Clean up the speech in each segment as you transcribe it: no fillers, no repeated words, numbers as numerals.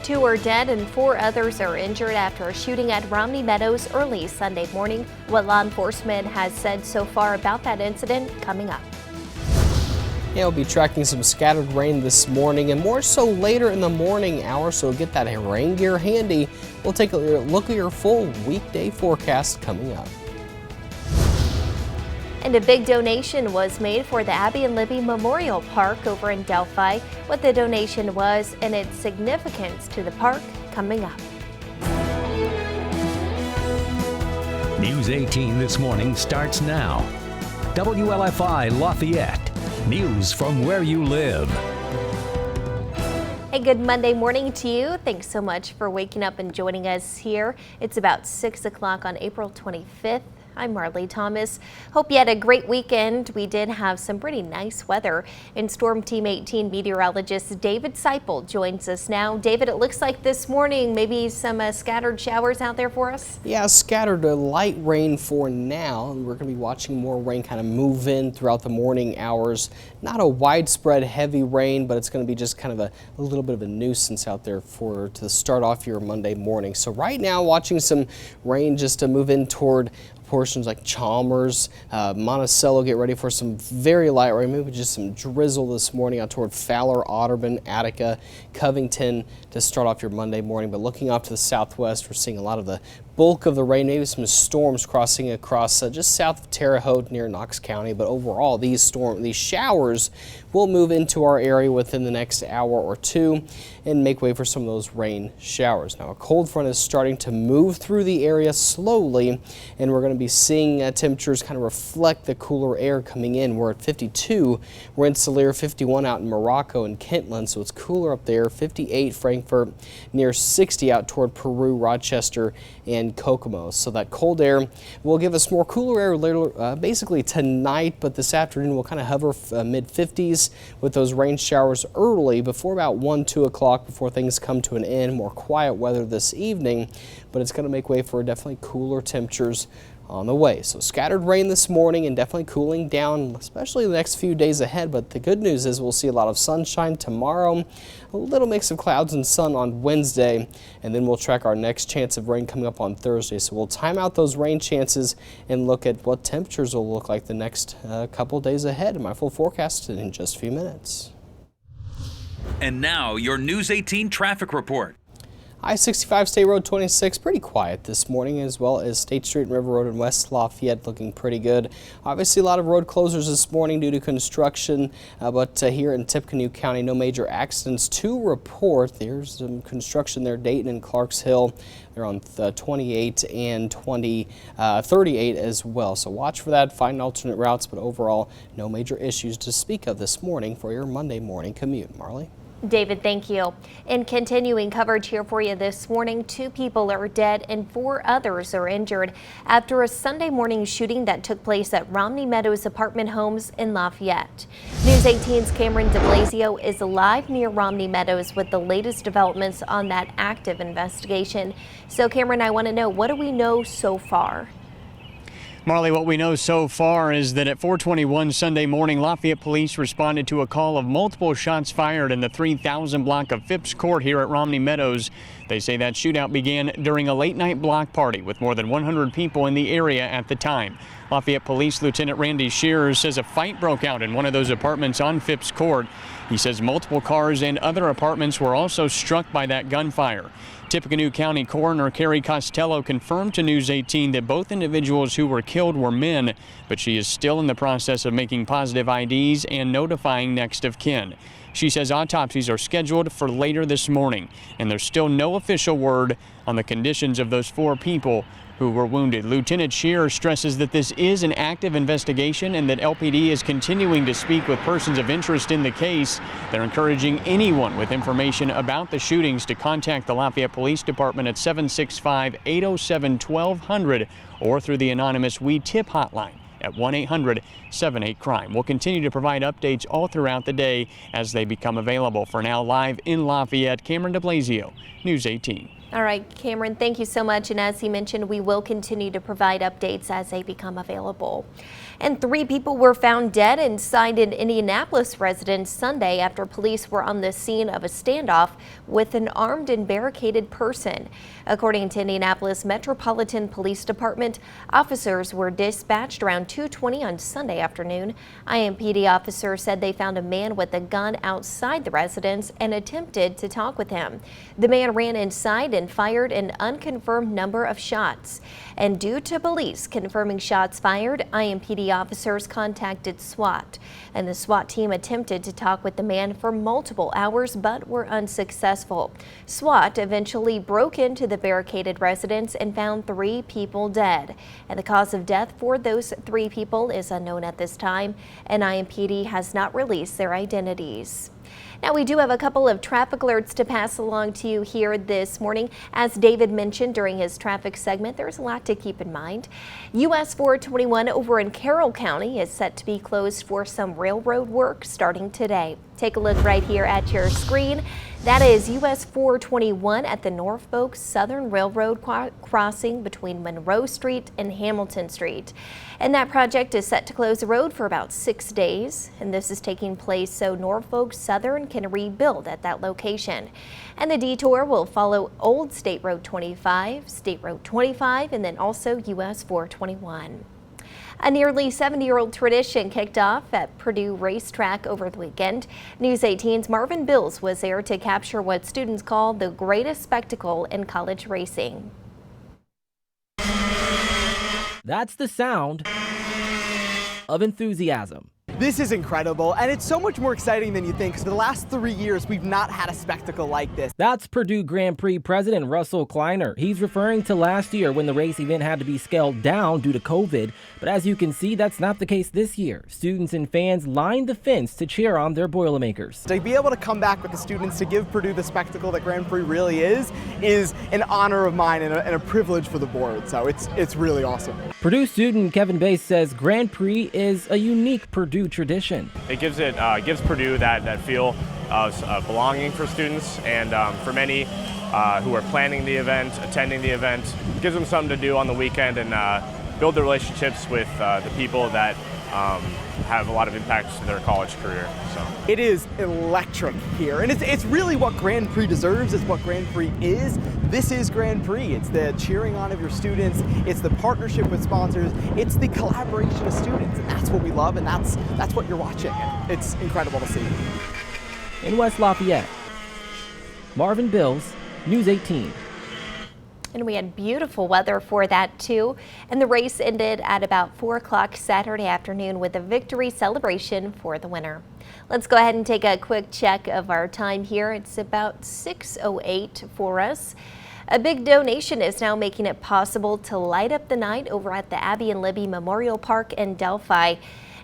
2 are dead and 4 others are injured after a shooting at Romney Meadows early Sunday morning. What law enforcement has said so far about that incident coming up. Yeah, we'll be tracking some scattered rain this morning and more so later in the morning hours, so get that rain gear handy. We'll take a look at your full weekday forecast coming up. And a big donation was made for the Abby and Libby Memorial Park over in Delphi. What the donation was and its significance to the park coming up. News 18 this morning starts now. WLFI Lafayette. News from where you live. Hey, good Monday morning to you. Thanks so much for waking up and joining us here. It's about 6 o'clock on April 25th. I'm Marley Thomas. Hope you had a great weekend. We did have some pretty nice weather. And Storm Team 18 meteorologist David Seipel joins us now. David, it looks like this morning maybe some scattered showers out there for us? Yeah, scattered light rain for now. We're going to be watching more rain kind of move in throughout the morning hours. Not a widespread heavy rain, but it's going to be just kind of a little bit of a nuisance out there to start off your Monday morning. So right now watching some rain just to move in toward portions like Chalmers, Monticello. Get ready for some very light rain, maybe just some drizzle this morning out toward Fowler, Otterburn, Attica, Covington to start off your Monday morning. But looking off to the southwest, we're seeing a lot of the bulk of the rain, maybe some storms crossing across just south of Terre Haute near Knox County. But overall, these showers will move into our area within the next hour or two and make way for some of those rain showers. Now, a cold front is starting to move through the area slowly, and we're going to be seeing temperatures kind of reflect the cooler air coming in. We're at 52. We're in Rensselaer, 51 out in Morocco and Kentland, so it's cooler up there. 58 Frankfort, near 60 out toward Peru, Rochester, and Kokomo. So that cold air will give us more cooler air later, basically tonight, but this afternoon we'll kind of hover mid-50s with those rain showers early before about 1-2 o'clock before things come to an end. More quiet weather this evening, but it's going to make way for definitely cooler temperatures on the way. So scattered rain this morning and definitely cooling down, especially the next few days ahead. But the good news is we'll see a lot of sunshine tomorrow, a little mix of clouds and sun on Wednesday, and then we'll track our next chance of rain coming up on Thursday. So we'll time out those rain chances and look at what temperatures will look like the next couple days ahead in my full forecast in just a few minutes. And now your News 18 traffic report. I-65 State Road 26 pretty quiet this morning, as well as State Street and River Road in West Lafayette looking pretty good. Obviously a lot of road closures this morning due to construction, but here in Tippecanoe County no major accidents to report. There's some construction there, Dayton and Clarks Hill. They're on 28 and 38 as well. So watch for that, find alternate routes, but overall no major issues to speak of this morning for your Monday morning commute. Marley? David, thank you. In continuing coverage here for you this morning, 2 people are dead and 4 others are injured after a Sunday morning shooting that took place at Romney Meadows apartment homes in Lafayette. News 18's Cameron DeBlasio is live near Romney Meadows with the latest developments on that active investigation. So Cameron, I want to know, what do we know so far? Marley, what we know so far is that at 4:21 Sunday morning, Lafayette police responded to a call of multiple shots fired in the 3000 block of Phipps Court here at Romney Meadows. They say that shootout began during a late-night block party with more than 100 people in the area at the time. Lafayette Police Lieutenant Randy Shearer says a fight broke out in one of those apartments on Phipps Court. He says multiple cars and other apartments were also struck by that gunfire. Tippecanoe County Coroner Carrie Costello confirmed to News 18 that both individuals who were killed were men, but she is still in the process of making positive IDs and notifying next of kin. She says autopsies are scheduled for later this morning, and there's still no official word on the conditions of those 4 people who were wounded. Lieutenant Shearer stresses that this is an active investigation and that LPD is continuing to speak with persons of interest in the case. They're encouraging anyone with information about the shootings to contact the Lafayette Police Department at 765-807-1200 or through the anonymous We Tip hotline at 1-800-78-CRIME. We'll continue to provide updates all throughout the day as they become available. For now, live in Lafayette, Cameron DeBlasio, News 18. All right, Cameron, thank you so much. And as he mentioned, we will continue to provide updates as they become available. And 3 people were found dead inside an Indianapolis residence Sunday after police were on the scene of a standoff with an armed and barricaded person. According to Indianapolis Metropolitan Police Department, officers were dispatched around 2:20 on Sunday afternoon. IMPD officers said they found a man with a gun outside the residence and attempted to talk with him. The man ran inside and fired an unconfirmed number of shots. And due to police confirming shots fired, IMPD officers contacted SWAT. And the SWAT team attempted to talk with the man for multiple hours but were unsuccessful. SWAT eventually broke into the barricaded residence and found 3 people dead. And the cause of death for those 3 people is unknown at this time, and IMPD has not released their identities. Now, we do have a couple of traffic alerts to pass along to you here this morning. As David mentioned during his traffic segment, there's a lot to keep in mind. US 421 over in Carroll County is set to be closed for some railroad work starting today. Take a look right here at your screen. That is US 421 at the Norfolk Southern Railroad crossing between Monroe Street and Hamilton Street. And that project is set to close the road for about 6 days. And this is taking place so Norfolk Southern can rebuild at that location. And the detour will follow Old State Road 25, State Road 25, and then also US 421. A nearly 70-year-old tradition kicked off at Purdue Racetrack over the weekend. News 18's Marvin Bills was there to capture what students call the greatest spectacle in college racing. That's the sound of enthusiasm. This is incredible, and it's so much more exciting than you think, because for the last 3 years, we've not had a spectacle like this. That's Purdue Grand Prix President Russell Kleiner. He's referring to last year when the race event had to be scaled down due to COVID. But as you can see, that's not the case this year. Students and fans lined the fence to cheer on their Boilermakers. To be able to come back with the students to give Purdue the spectacle that Grand Prix really is an honor of mine and a privilege for the board. So it's really awesome. Purdue student Kevin Bass says Grand Prix is a unique Purdue tradition. It gives Purdue that feel of belonging for students, and for many who are planning the event, attending the event, it gives them something to do on the weekend and build the relationships with the people that have a lot of impact to their college career. So it is electric here, and it's really what Grand Prix deserves. It's what Grand Prix is. This is Grand Prix. It's the cheering on of your students. It's the partnership with sponsors. It's the collaboration of students, and that's what we love, and that's what you're watching. And it's incredible to see. In West Lafayette, Marvin Bills, News 18. And we had beautiful weather for that too. And the race ended at about 4 o'clock Saturday afternoon with a victory celebration for the winner. Let's go ahead and take a quick check of our time here. It's about 6:08 for us. A big donation is now making it possible to light up the night over at the Abby and Libby Memorial Park in Delphi.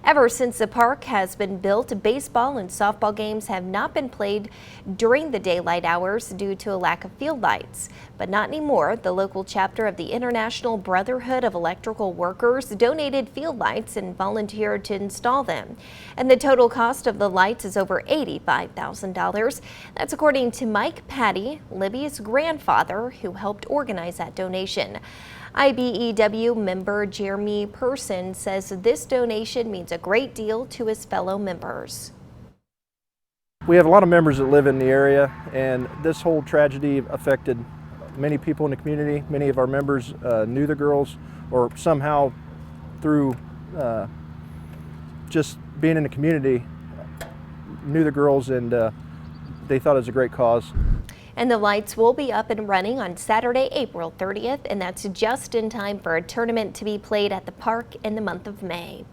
Ever since the park has been built, baseball and softball games have not been played during the daylight hours due to a lack of field lights. But not anymore. The local chapter of the International Brotherhood of Electrical Workers donated field lights and volunteered to install them. And the total cost of the lights is over $85,000. That's according to Mike Patty, Libby's grandfather, who helped organize that donation. IBEW member Jeremy Person says this donation means a great deal to his fellow members. We have a lot of members that live in the area, and this whole tragedy affected many people in the community. Many of our members knew the girls, or somehow through just being in the community knew the girls, and they thought it was a great cause. And the lights will be up and running on Saturday, April 30th, and that's just in time for a tournament to be played at the park in the month of May.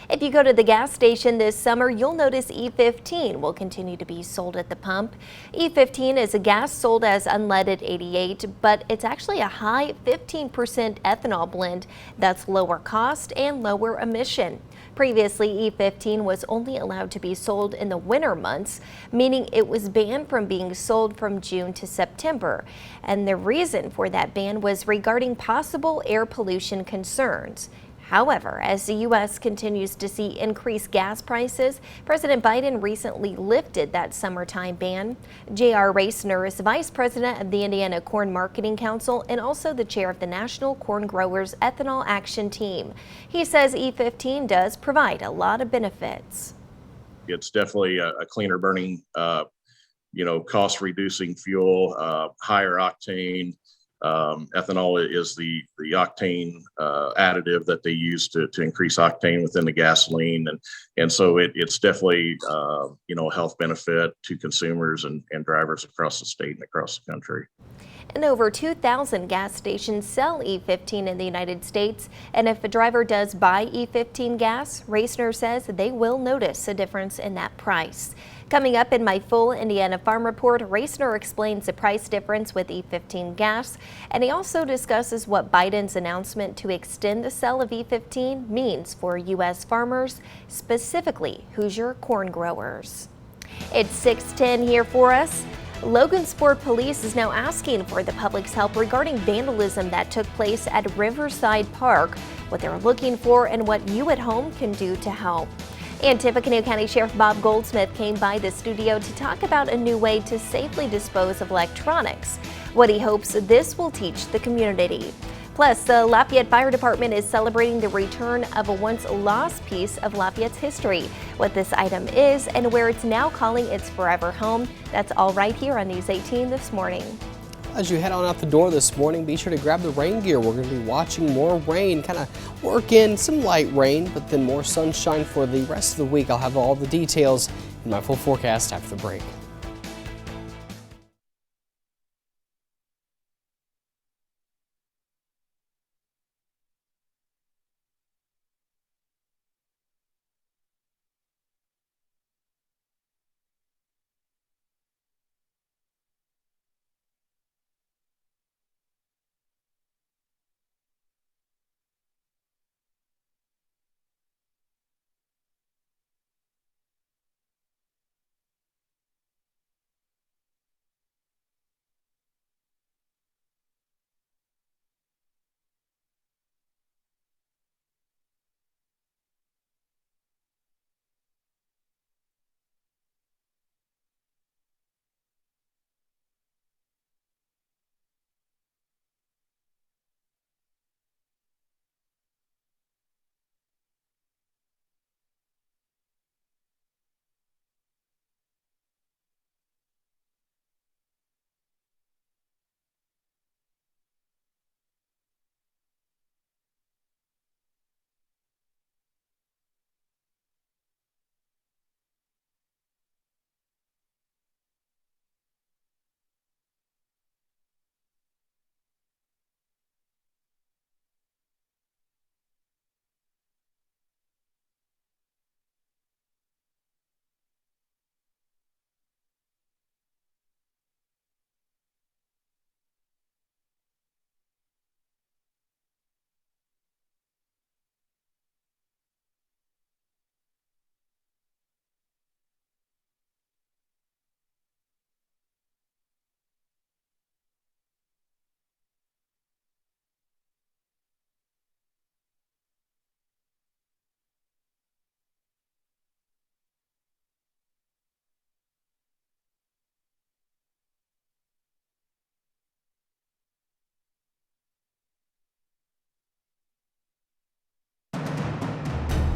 If you go to the gas station this summer, you'll notice E-15 will continue to be sold at the pump. E-15 is a gas sold as unleaded 88, but it's actually a high 15% ethanol blend that's lower cost and lower emission. Previously, E-15 was only allowed to be sold in the winter months, meaning it was banned from being sold from June to September. And the reason for that ban was regarding possible air pollution concerns. However, as the U.S. continues to see increased gas prices, President Biden recently lifted that summertime ban. J.R. Raciner is the Vice President of the Indiana Corn Marketing Council and also the chair of the National Corn Growers Ethanol Action Team. He says E-15 does provide a lot of benefits. It's definitely a cleaner burning, cost reducing fuel, higher octane. Ethanol is the octane additive that they use to increase octane within the gasoline, and so it's definitely a health benefit to consumers and drivers across the state and across the country. And over 2,000 gas stations sell E-15 in the United States, and if a driver does buy E-15 gas, Raciner says they will notice a difference in that price. Coming up in my full Indiana Farm Report, Raciner explains the price difference with E-15 gas, and he also discusses what Biden's announcement to extend the sale of E-15 means for U.S. farmers, specifically Hoosier corn growers. It's 6:10 here for us. Logansport Police is now asking for the public's help regarding vandalism that took place at Riverside Park, what they're looking for and what you at home can do to help. And Tippecanoe County Sheriff Bob Goldsmith came by the studio to talk about a new way to safely dispose of electronics, what he hopes this will teach the community. Plus, the Lafayette Fire Department is celebrating the return of a once lost piece of Lafayette's history, what this item is and where it's now calling its forever home. That's all right here on News 18 this morning. As you head on out the door this morning, be sure to grab the rain gear. We're going to be watching more rain, kind of work in some light rain, but then more sunshine for the rest of the week. I'll have all the details in my full forecast after the break.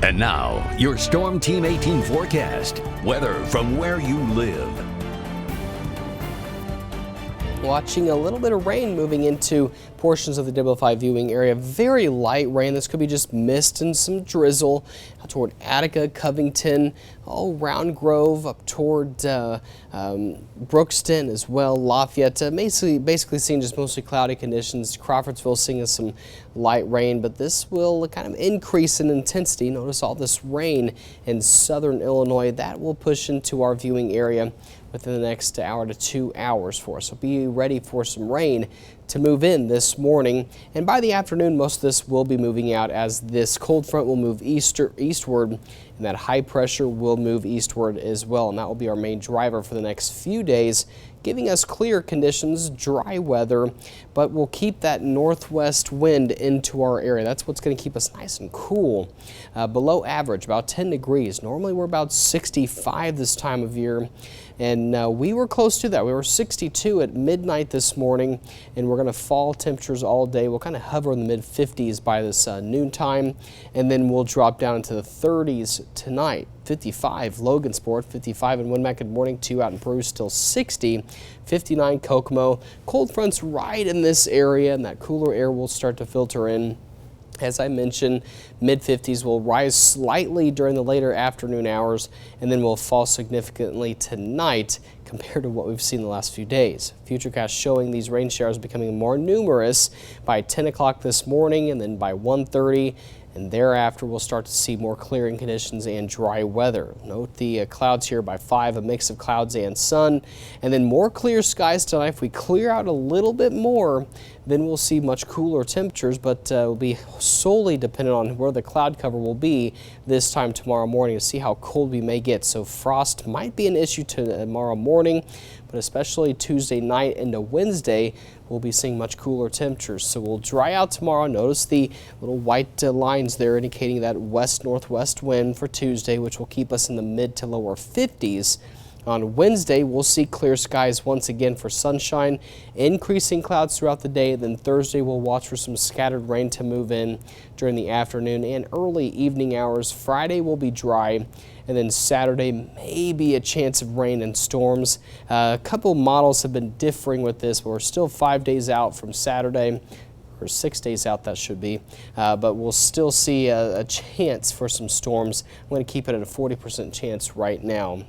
And now, your Storm Team 18 forecast. Weather from where you live. Watching a little bit of rain moving into portions of the WL5 viewing area. Very light rain. This could be just mist and some drizzle out toward Attica, Covington, Round Grove, up toward Brookston as well. Lafayette, basically seeing just mostly cloudy conditions. Crawfordsville seeing some light rain, but this will kind of increase in intensity. Notice all this rain in southern Illinois. That will push into our viewing area within the next hour to 2 hours for us. So be ready for some rain to move in this morning, and by the afternoon most of this will be moving out as this cold front will move eastward, and that high pressure will move eastward as well, and that will be our main driver for the next few days, giving us clear conditions, dry weather, but we'll keep that northwest wind into our area. That's what's going to keep us nice and cool. Below average, about 10 degrees. Normally we're about 65 this time of year, and we were close to that. We were 62 at midnight this morning, and we're going to fall temperatures all day. We'll kind of hover in the mid 50s by this noontime, and then we'll drop down into the 30s tonight. 55 Logansport, 55 in Winmac. Good morning. 2 out in Peru, still 60. 59 Kokomo. Cold fronts right in this area, and that cooler air will start to filter in. As I mentioned, mid-50s will rise slightly during the later afternoon hours, and then will fall significantly tonight compared to what we've seen the last few days. Futurecast showing these rain showers becoming more numerous by 10 o'clock this morning, and then by 1:30. And thereafter, we'll start to see more clearing conditions and dry weather. Note the clouds here by 5, a mix of clouds and sun. And then more clear skies tonight. If we clear out a little bit more, then we'll see much cooler temperatures, but will be solely dependent on where the cloud cover will be this time tomorrow morning to see how cold we may get. So frost might be an issue tomorrow morning, but especially Tuesday night into Wednesday, we'll be seeing much cooler temperatures. So we'll dry out tomorrow. Notice the little white lines there indicating that west-northwest wind for Tuesday, which will keep us in the mid to lower 50s. On Wednesday, we'll see clear skies once again for sunshine, increasing clouds throughout the day. Then Thursday, we'll watch for some scattered rain to move in during the afternoon and early evening hours. Friday will be dry, and then Saturday, maybe a chance of rain and storms. A couple models have been differing with this, but we're still 5 days out from Saturday, or 6 days out that should be, but we'll still see a chance for some storms. I'm going to keep it at a 40% chance right now.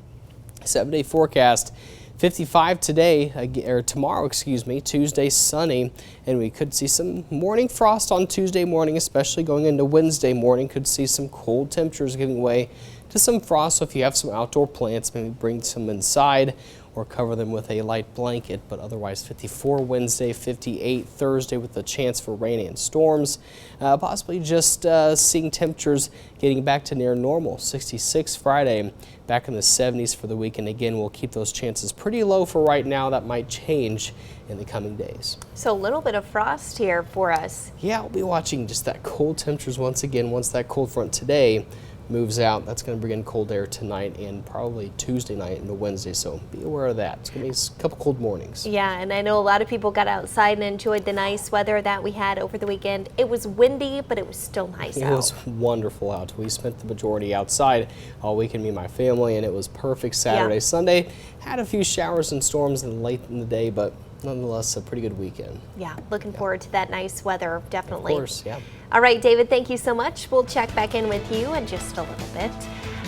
7-day forecast, 55 today, or tomorrow, excuse me, Tuesday sunny, and we could see some morning frost on Tuesday morning, especially going into Wednesday morning. Could see some cold temperatures giving way to some frost, so if you have some outdoor plants, maybe bring some inside or cover them with a light blanket. But otherwise 54 Wednesday, 58 Thursday with a chance for rain and storms. Possibly just seeing temperatures getting back to near normal. 66 Friday, back in the 70s for the weekend. Again, we'll keep those chances pretty low for right now. That might change in the coming days. So a little bit of frost here for us. Yeah, we'll be watching just that cold temperatures once again. Once that cold front today moves out, that's going to bring in cold air tonight and probably Tuesday night into Wednesday, so be aware of that. It's going to be a couple cold mornings. Yeah, and I know a lot of people got outside and enjoyed the nice weather that we had over the weekend. It was windy, but it was still nice out. It was wonderful out. We spent the majority outside all weekend, me and my family, and it was perfect Saturday. Yeah. Sunday, had a few showers and storms late in the day, but nonetheless a pretty good weekend. Yeah, looking forward to that nice weather, definitely. Of course, yeah. All right, David, thank you so much. We'll check back in with you in just a little bit.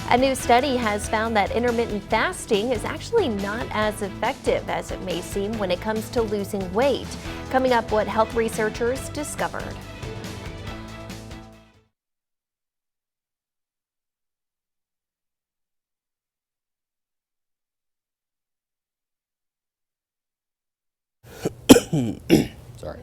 A new study has found that intermittent fasting is actually not as effective as it may seem when it comes to losing weight. Coming up, what health researchers discovered. Sorry.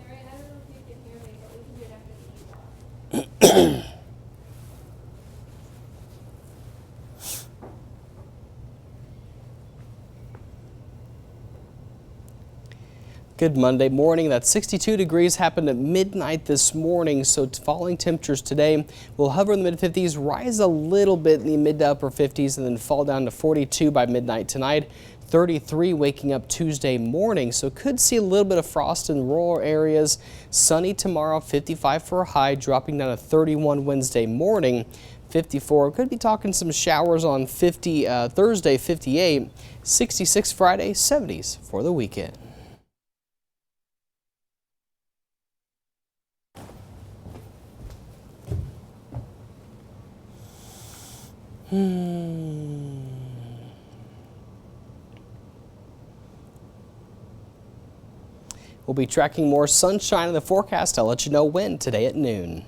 Good Monday morning. That 62 degrees happened at midnight this morning, so falling temperatures today will hover in the mid-50s, rise a little bit in the mid to upper 50s, and then fall down to 42 by midnight tonight. 33 waking up Tuesday morning, so could see a little bit of frost in rural areas. Sunny tomorrow, 55 for a high, dropping down to 31 Wednesday morning. 54. Could be talking some showers on Thursday, 58. 66 Friday, 70s for the weekend. We'll be tracking more sunshine in the forecast. I'll let you know when today at noon.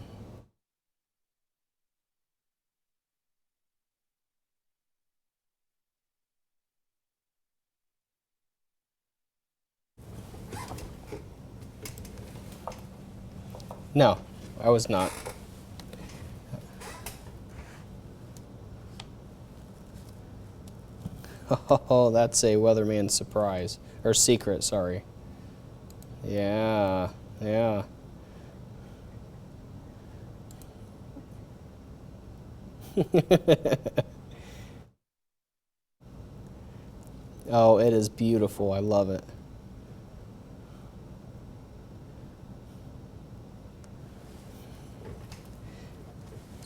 No, I was not. Oh, that's a weatherman surprise. Or secret, sorry. Yeah, yeah. Oh, it is beautiful. I love it.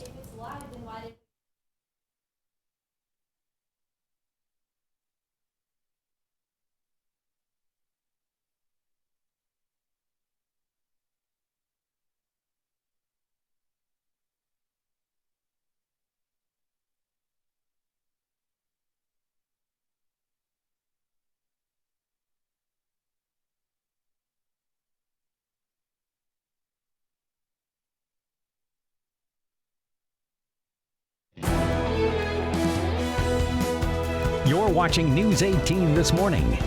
If it's live, then why did You're watching News 18 this morning.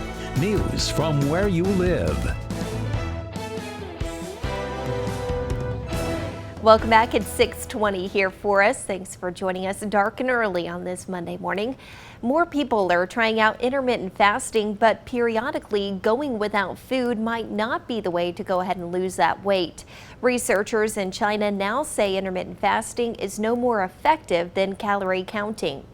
News from where you live. Welcome back. It's 6:20 here for us. Thanks for joining us dark and early on this Monday morning. More people are trying out intermittent fasting, but periodically going without food might not be the way to go ahead and lose that weight. Researchers in China now say intermittent fasting is no more effective than calorie counting.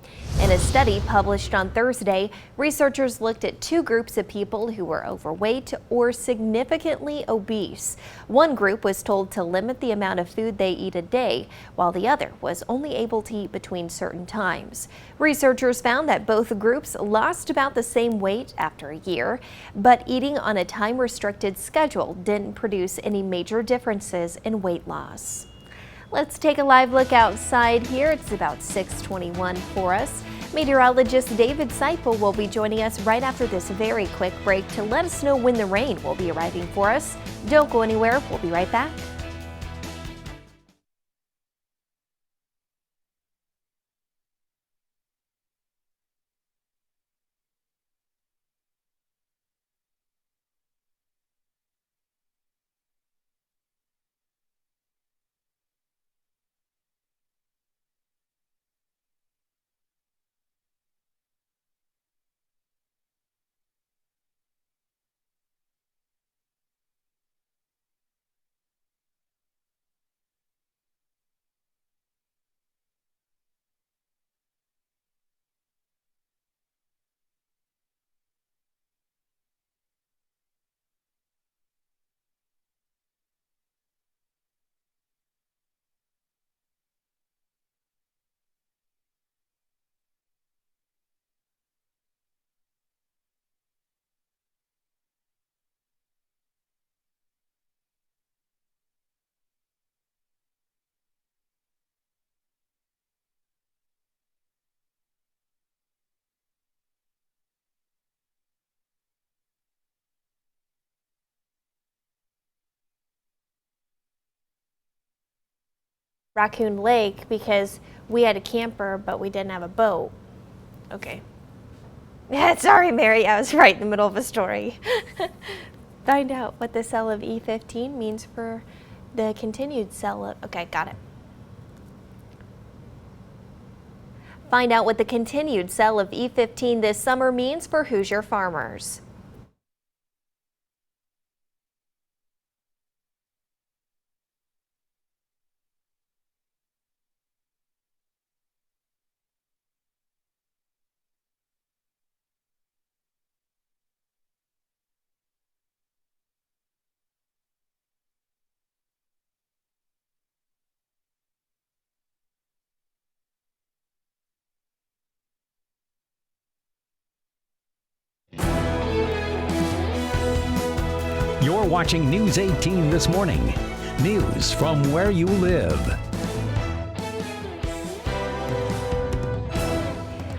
In a study published on Thursday, researchers looked at two groups of people who were overweight or significantly obese. One group was told to limit the amount of food they eat a day, while the other was only able to eat between certain times. Researchers found that both groups lost about the same weight after a year, but eating on a time-restricted schedule didn't produce any major differences in weight loss. Let's take a live look outside here. It's about 6:21 for us. Meteorologist David Seipel will be joining us right after this very quick break to let us know when the rain will be arriving for us. Don't go anywhere. We'll be right back. Raccoon Lake because we had a camper, but we didn't have a boat. Okay. Yeah, sorry, Mary. I was right in the middle of a story. Find out what the sale of E-15 means for the continued sale of... Okay, got it. Find out what the continued sale of E-15 this summer means for Hoosier farmers. You're watching News 18 this morning. News from where you live.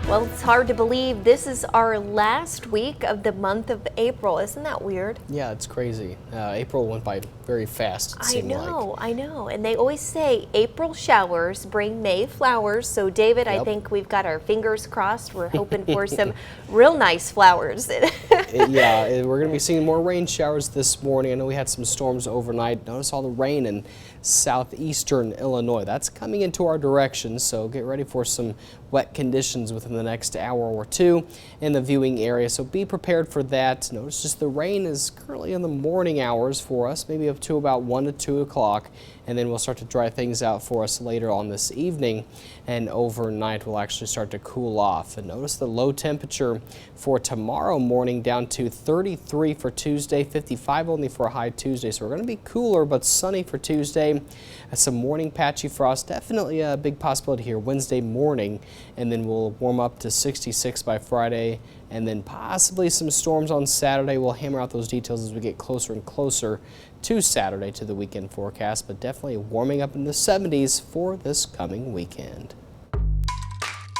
Well, it's hard to believe this is our last week of the month of April. Isn't that weird? Yeah, it's crazy. April went by very fast, it seemed like. I know. And they always say April showers bring May flowers. So, David, I Yep. think we've got our fingers crossed. We're hoping for some real nice flowers. Yeah, we're going to be seeing more rain showers this morning. I know we had some storms overnight. Notice all the rain in southeastern Illinois. That's coming into our direction, so get ready for some wet conditions within the next hour or two in the viewing area, so be prepared for that. Notice just the rain is currently in the morning hours for us, maybe up to about 1 to 2 o'clock, and then we'll start to dry things out for us later on this evening, and overnight we'll actually start to cool off. And notice the low temperature for tomorrow morning down to 33 for Tuesday, 55 only for a high Tuesday, so we're going to be cooler but sunny for Tuesday. Some morning patchy frost, definitely a big possibility here Wednesday morning, and then we'll warm up to 66 by Friday, and then possibly some storms on Saturday. We'll hammer out those details as we get closer and closer to Saturday, to the weekend forecast, but definitely warming up in the 70s for this coming weekend.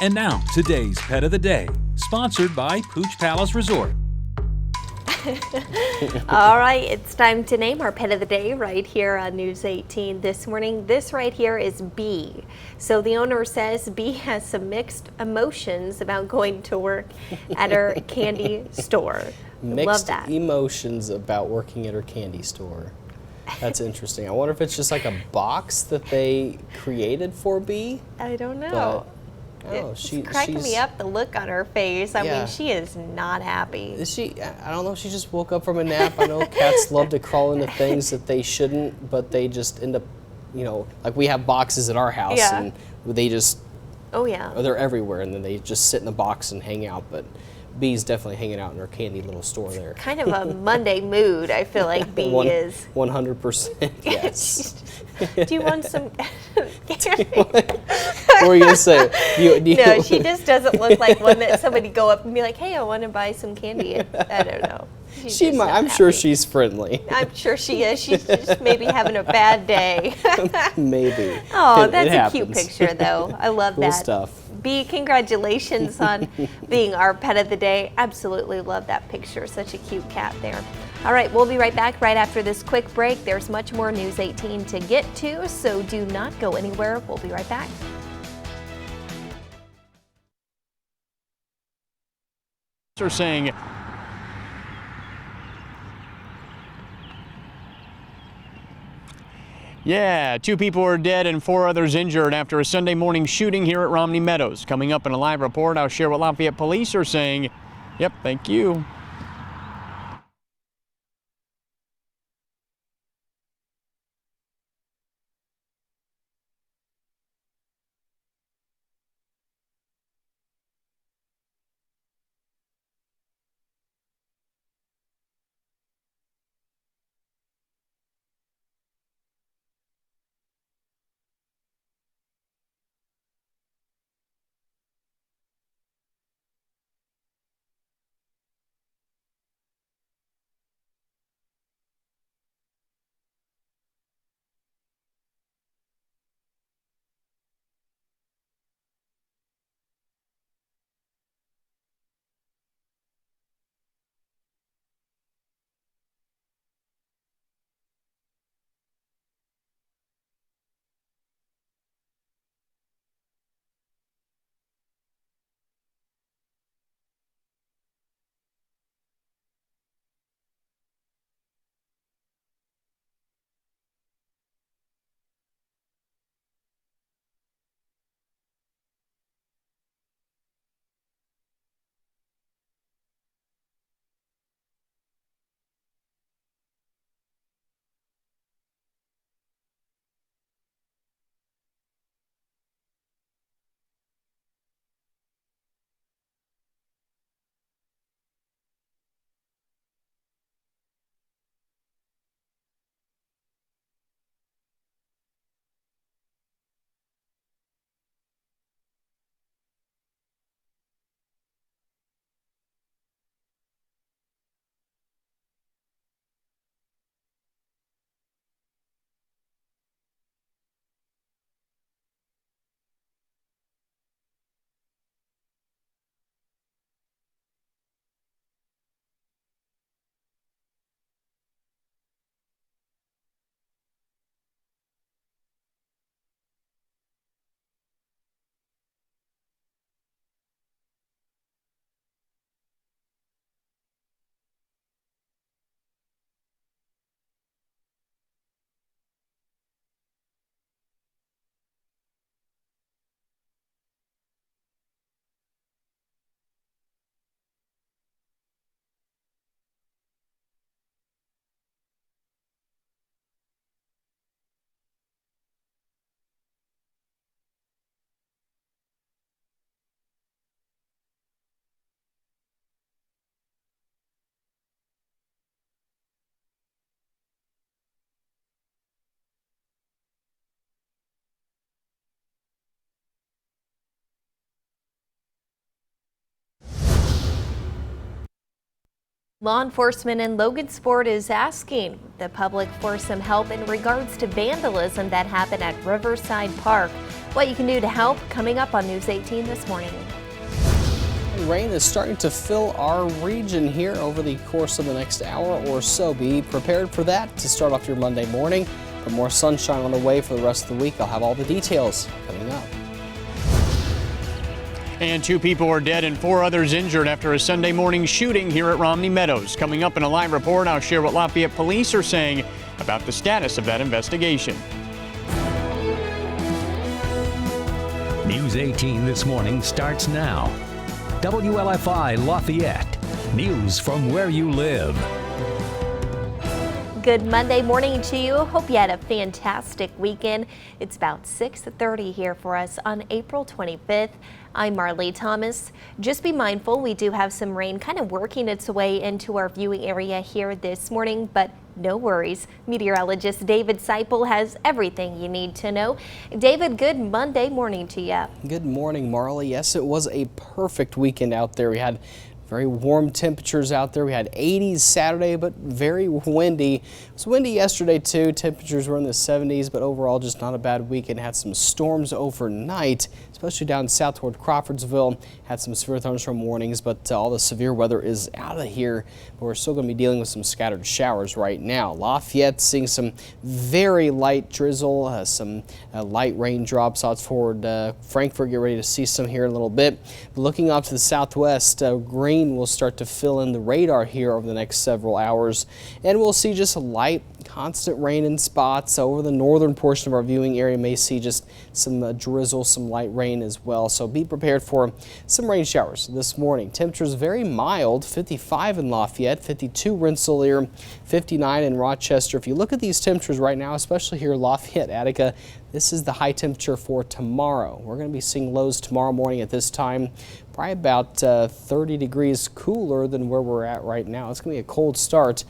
And now, today's Pet of the Day, sponsored by Pooch Palace Resort. All right, it's time to name our pet of the day right here on News 18 this morning. This right here is Bee. So the owner says Bee has some mixed emotions about going to work at her candy store. Love Mixed that. emotions about working at her candy store. That's interesting. I wonder if it's just like a box that they created for Bee. I don't know. Oh, It's cracking me up, the look on her face. I mean, she is not happy. Is she? I don't know if she just woke up from a nap. I know cats love to crawl into things that they shouldn't, but they just end up, you know, like we have boxes at our house, and they just, oh yeah, they're everywhere, and then they just sit in the box and hang out. But Bee's definitely hanging out in her candy little store there. Kind of a Monday mood, I feel like Bee is. 100%, yes. Do you want some candy? What were you going to say? No, she just doesn't look like one that somebody go up and be like, hey, I want to buy some candy. I don't know. She might. I'm sure she's friendly. I'm sure she is. She's just maybe having a bad day. Maybe. Oh, that's a cute picture, though. I love cool that. Stuff. Bee, congratulations on being our pet of the day. Absolutely love that picture. Such a cute cat there. All right, we'll be right back right after this quick break. There's much more News 18 to get to, so do not go anywhere. We'll be right back. Are saying yeah, 2 people are dead and 4 others injured after a Sunday morning shooting here at Romney Meadows. Coming up in a live report, I'll share what Lafayette police are saying. Yep, thank you. Law enforcement in Logansport is asking the public for some help in regards to vandalism that happened at Riverside Park. What you can do to help, coming up on News 18 this morning. Rain is starting to fill our region here over the course of the next hour or so. Be prepared for that to start off your Monday morning. But more sunshine on the way for the rest of the week. I'll have all the details coming up. And 2 people are dead and 4 others injured after a Sunday morning shooting here at Romney Meadows. Coming up in a live report, I'll share what Lafayette police are saying about the status of that investigation. News 18 this morning starts now. WLFI Lafayette. News from where you live. Good Monday morning to you. Hope you had a fantastic weekend. It's about 6:30 here for us on April 25th. I'm Marley Thomas. Just be mindful, we do have some rain kind of working its way into our viewing area here this morning, but no worries. Meteorologist David Seipel has everything you need to know. David, good Monday morning to you. Good morning, Marley. Yes, it was a perfect weekend out there. We had very warm temperatures out there. We had 80s Saturday, but very windy. It was windy yesterday too. Temperatures were in the 70s, but overall just not a bad weekend. Had some storms overnight, especially down south toward Crawfordsville. Had some severe thunderstorm warnings, but all the severe weather is out of here. But we're still going to be dealing with some scattered showers right now. Lafayette seeing some very light drizzle, some light raindrops out toward Frankfort. Get ready to see some here in a little bit. But looking off to the southwest, green will start to fill in the radar here over the next several hours, and we'll see just a light constant rain in spots. Over the northern portion of our viewing area may see just some drizzle, some light rain as well, so be prepared for some rain showers this morning. Temperatures very mild, 55 in Lafayette, 52 Rensselaer, 59 in Rochester. If you look at these temperatures right now, especially here in Lafayette, Attica, this is the high temperature for tomorrow. We're going to be seeing lows tomorrow morning at this time, probably about 30 degrees cooler than where we're at right now. It's going to be a cold start.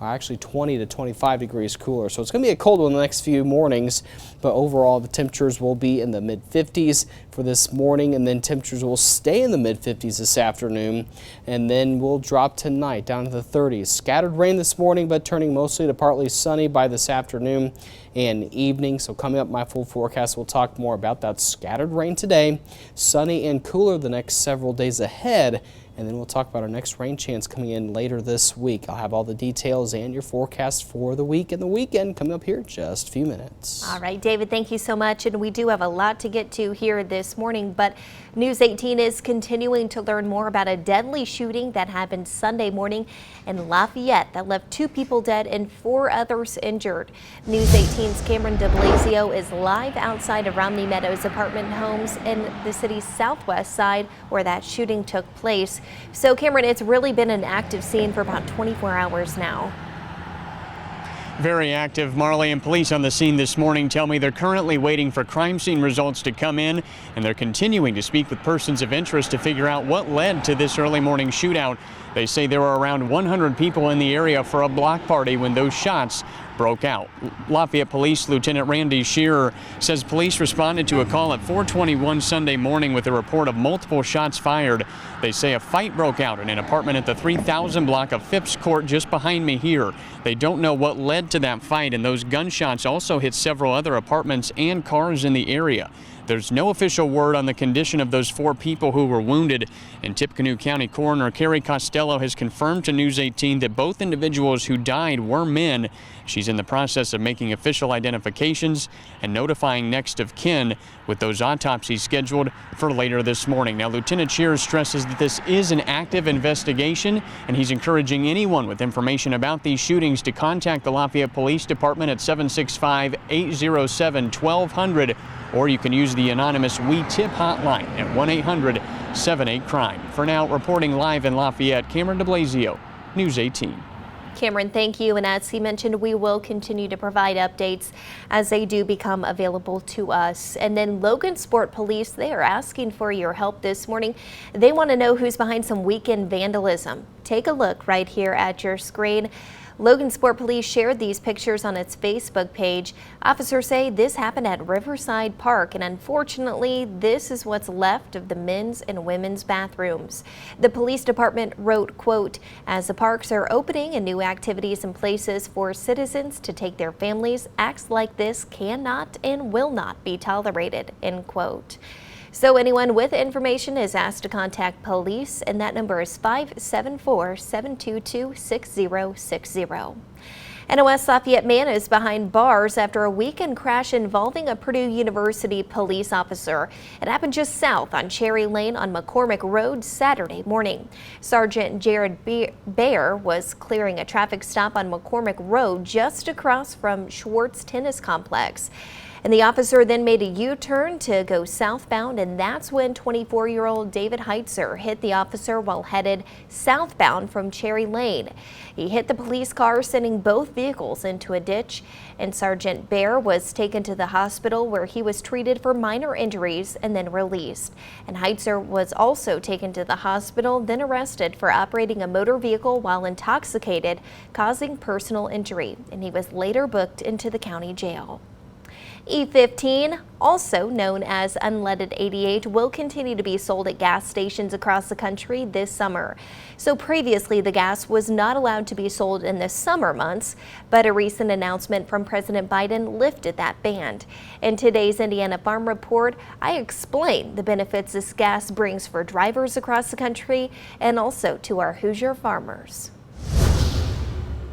Actually 20 to 25 degrees cooler. So it's going to be a cold one the next few mornings, but overall the temperatures will be in the mid 50s for this morning, and then temperatures will stay in the mid 50s this afternoon, and then we'll drop tonight down to the 30s. Scattered rain this morning, but turning mostly to partly sunny by this afternoon and evening. So coming up, my full forecast, we'll talk more about that scattered rain today, sunny and cooler the next several days ahead. And then we'll talk about our next rain chance coming in later this week. I'll have all the details and your forecast for the week and the weekend coming up here in just a few minutes. All right, David, thank you so much. And we do have a lot to get to here this morning, but News 18 is continuing to learn more about a deadly shooting that happened Sunday morning in Lafayette that left 2 people dead and 4 others injured. News 18's Cameron DeBlasio is live outside of Romney Meadows apartment homes in the city's southwest side where that shooting took place. So Cameron, it's really been an active scene for about 24 hours now. Very active. Marley, and police on the scene this morning tell me they're currently waiting for crime scene results to come in, and they're continuing to speak with persons of interest to figure out what led to this early morning shootout. They say there were around 100 people in the area for a block party when those shots broke out. Lafayette Police Lieutenant Randy Shearer says police responded to a call at 4:21 Sunday morning with a report of multiple shots fired. They say a fight broke out in an apartment at the 3000 block of Phipps Court just behind me here. They don't know what led to that fight, and those gunshots also hit several other apartments and cars in the area. There's no official word on the condition of those 4 people who were wounded, and Tippecanoe County Coroner Carrie Costello has confirmed to News 18 that both individuals who died were men. She's in the process of making official identifications and notifying next of kin, with those autopsies scheduled for later this morning. Now, Lieutenant Shearer stresses that this is an active investigation, and he's encouraging anyone with information about these shootings to contact the Lafayette Police Department at 765-807-1200, or you can use the anonymous We Tip hotline at 1-800-78-CRIME. For now, reporting live in Lafayette, Cameron DeBlasio, News 18. Cameron, thank you. And as he mentioned, we will continue to provide updates as they do become available to us. And then Logansport Police, they are asking for your help this morning. They want to know who's behind some weekend vandalism. Take a look right here at your screen. Logansport Police shared these pictures on its Facebook page. Officers say this happened at Riverside Park, and unfortunately, this is what's left of the men's and women's bathrooms. The police department wrote, quote, "As the parks are opening and new activities and places for citizens to take their families, acts like this cannot and will not be tolerated," end quote. So anyone with information is asked to contact police, and that number is 574-722-6060. And a West Lafayette man is behind bars after a weekend crash involving a Purdue University police officer. It happened just south on Cherry Lane on McCormick Road Saturday morning. Sergeant Jared Baer was clearing a traffic stop on McCormick Road just across from Schwartz Tennis Complex. And the officer then made a U-turn to go southbound, and that's when 24-year-old David Heitzer hit the officer while headed southbound from Cherry Lane. He hit the police car, sending both vehicles into a ditch, and Sergeant Baer was taken to the hospital where he was treated for minor injuries and then released. And Heitzer was also taken to the hospital, then arrested for operating a motor vehicle while intoxicated, causing personal injury, and he was later booked into the county jail. E-15, also known as unleaded 88, will continue to be sold at gas stations across the country this summer. So previously, the gas was not allowed to be sold in the summer months, but a recent announcement from President Biden lifted that ban. In today's Indiana Farm Report, I explain the benefits this gas brings for drivers across the country and also to our Hoosier farmers.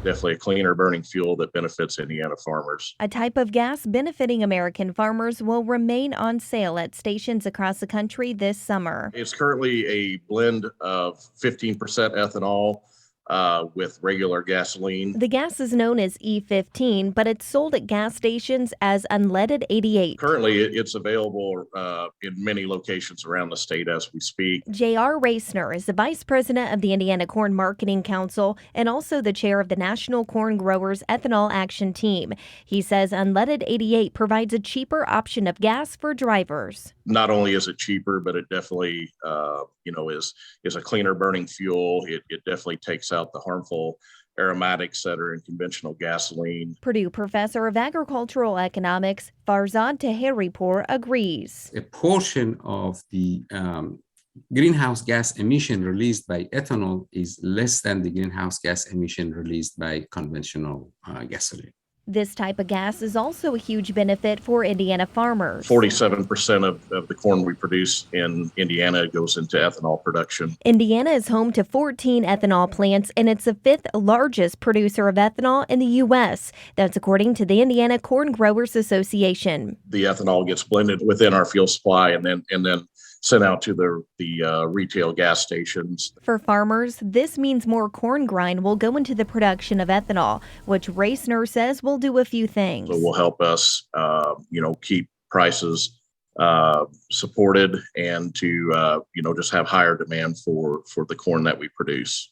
Definitely a cleaner burning fuel that benefits Indiana farmers. A type of gas benefiting American farmers will remain on sale at stations across the country this summer. It's currently a blend of 15% ethanol with regular gasoline. The gas is known as E-15, but it's sold at gas stations as unleaded 88. Currently, it's available in many locations around the state as we speak. J.R. Reisner is the vice president of the Indiana Corn Marketing Council and also the chair of the National Corn Growers Ethanol Action Team. He says unleaded 88 provides a cheaper option of gas for drivers. Not only is it cheaper, but it definitely, is a cleaner burning fuel. It definitely takes out the harmful aromatics that are in conventional gasoline. Purdue professor of agricultural economics Farzad Taheripour agrees. A portion of the greenhouse gas emission released by ethanol is less than the greenhouse gas emission released by conventional gasoline. This type of gas is also a huge benefit for Indiana farmers. 47% of the corn we produce in Indiana goes into ethanol production. Indiana is home to 14 ethanol plants, and it's the fifth largest producer of ethanol in the U.S. That's according to the Indiana Corn Growers Association. The ethanol gets blended within our fuel supply and then sent out to the retail gas stations. For farmers, this means more corn grind will go into the production of ethanol, which Reisner says will do a few things. So it will help us, keep prices supported and to, just have higher demand for the corn that we produce.